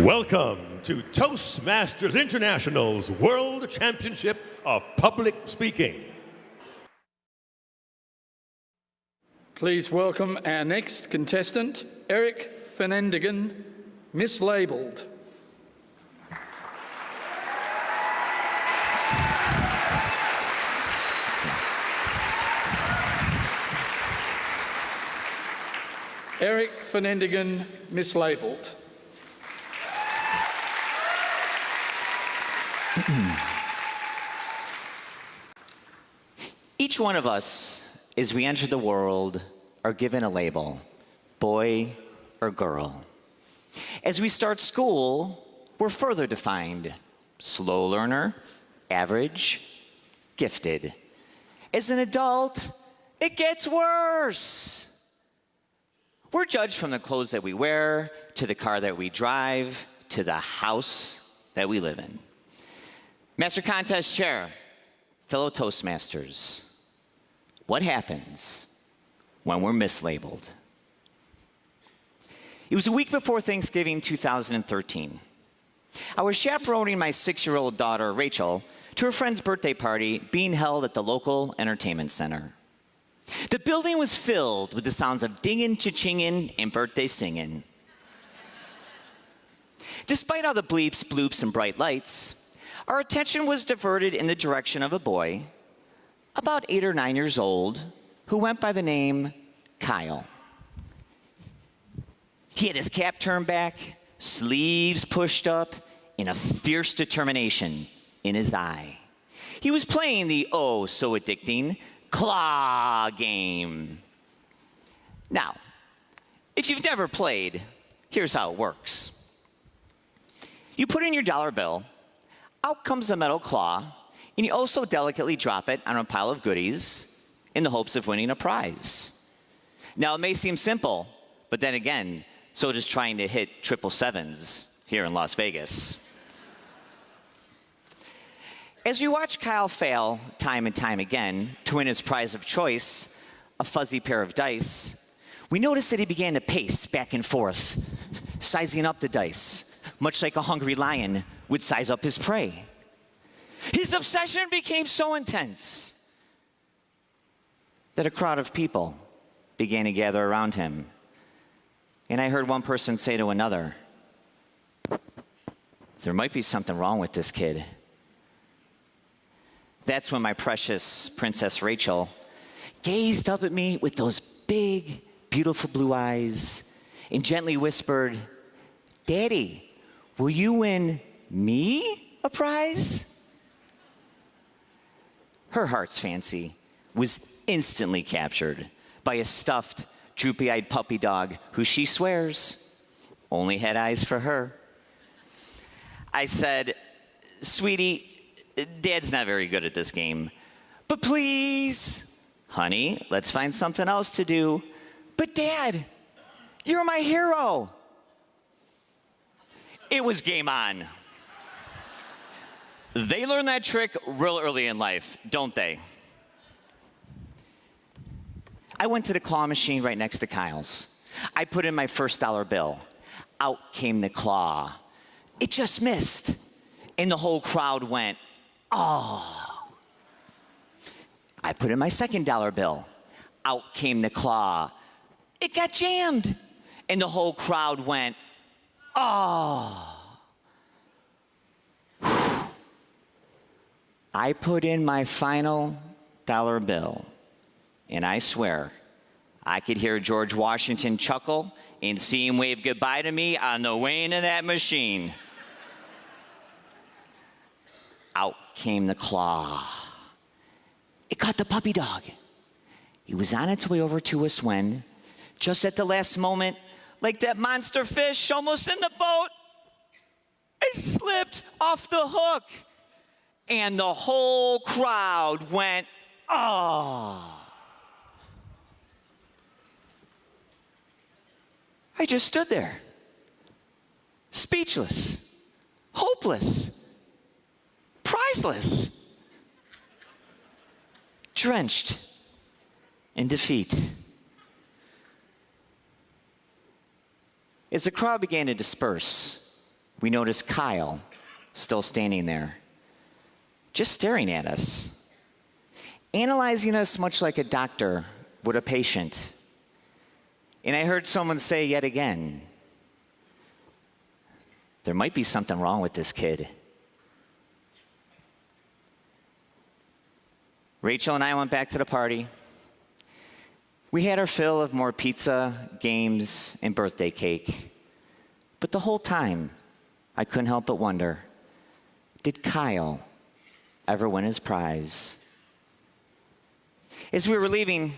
Welcome to Toastmasters International's World Championship of Public Speaking. Please welcome our next contestant, Eric Feinendegen, Mislabelled. Eric Feinendegen, Mislabelled. Each one of us, as we enter the world, are given a label, boy or girl. As we start school, we're further defined, slow learner, average, gifted. As an adult, it gets worse. We're judged from the clothes that we wear, to the car that we drive, to the house that we live in. Master Contest Chair, fellow Toastmasters, what happens when we're mislabeled? It was a week before Thanksgiving 2013. I was chaperoning my 6-year-old daughter, Rachel, to her friend's birthday party being held at the local entertainment center. The building was filled with the sounds of dingin', cha-chingin', and birthday singing. Despite all the bleeps, bloops, and bright lights, our attention was diverted in the direction of a boy, about 8 or 9 years old, who went by the name Kyle. He had his cap turned back, sleeves pushed up, and a fierce determination in his eye. He was playing the oh-so-addicting claw game. Now, if you've never played, here's how it works. You put in your dollar bill, out comes the metal claw, and you also delicately drop it on a pile of goodies in the hopes of winning a prize. Now, it may seem simple, but then again, so does trying to hit 777s here in Las Vegas. As we watch Kyle fail time and time again to win his prize of choice, a fuzzy pair of dice, we notice that he began to pace back and forth, sizing up the dice, much like a hungry lion would size up his prey. His obsession became so intense that a crowd of people began to gather around him. And I heard one person say to another, "There might be something wrong with this kid." That's when my precious Princess Rachel gazed up at me with those big, beautiful blue eyes and gently whispered, "Daddy, will you win me a prize?" Her heart's fancy was instantly captured by a stuffed, droopy-eyed puppy dog who she swears only had eyes for her. I said, "Sweetie, Dad's not very good at this game, but please, honey, let's find something else to do." "But Dad, you're my hero." It was game on. They learn that trick real early in life, don't they? I went to the claw machine right next to Kyle's. I put in my first dollar bill. Out came the claw. It just missed. And the whole crowd went, "Oh." I put in my second dollar bill. Out came the claw. It got jammed. And the whole crowd went, "Oh." I put in my final dollar bill, and I swear, I could hear George Washington chuckle and see him wave goodbye to me on the way into that machine. Out came the claw. It caught the puppy dog. He was on its way over to us when, just at the last moment, like that monster fish almost in the boat, it slipped off the hook. And the whole crowd went, "Oh." I just stood there, speechless, hopeless, prizeless, drenched in defeat. As the crowd began to disperse, we noticed Kyle still standing there, just staring at us, analyzing us much like a doctor would a patient. And I heard someone say yet again, there might be something wrong with this kid. Rachel and I went back to the party. We had our fill of more pizza, games, and birthday cake. But the whole time, I couldn't help but wonder, did Kyle ever win his prize? As we were leaving,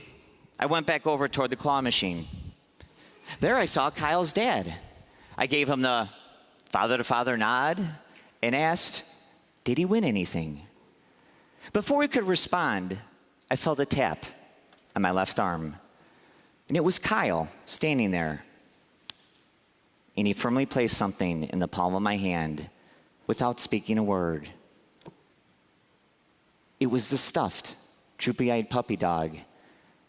I went back over toward the claw machine. There I saw Kyle's dad. I gave him the father-to-father nod and asked, did he win anything? Before he could respond, I felt a tap on my left arm. And it was Kyle standing there. And he firmly placed something in the palm of my hand without speaking a word. It was the stuffed, droopy-eyed puppy dog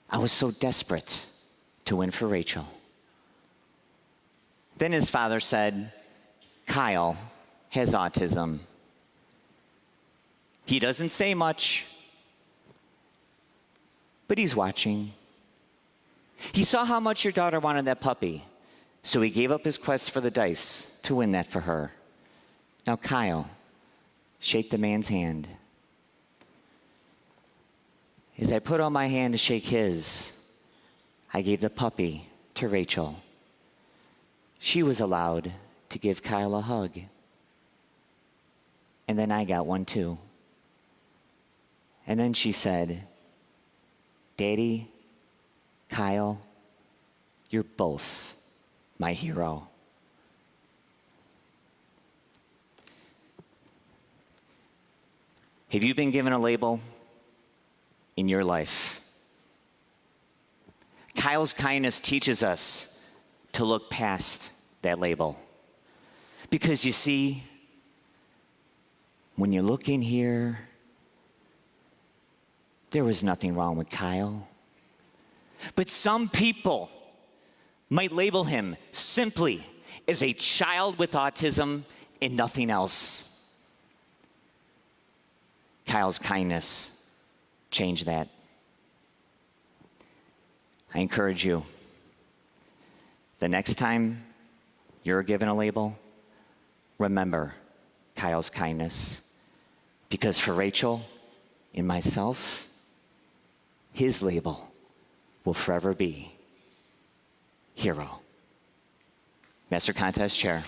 I was so desperate to win for Rachel. Then his father said, Kyle has autism. He doesn't say much, but he's watching. He saw how much your daughter wanted that puppy, so he gave up his quest for the dice to win that for her. Now, Kyle, shake the man's hand. As I put out my hand to shake his, I gave the puppy to Rachel. She was allowed to give Kyle a hug. And then I got one too. And then she said, Daddy, Kyle, you're both my hero. Have you been given a label in your life? Kyle's kindness teaches us to look past that label. Because you see, when you look in here, there was nothing wrong with Kyle. But some people might label him simply as a child with autism and nothing else. Kyle's kindness changed that. I encourage you, the next time you're given a label, remember Kyle's kindness. Because for Rachel and myself, his label will forever be hero. Master Contest Chair.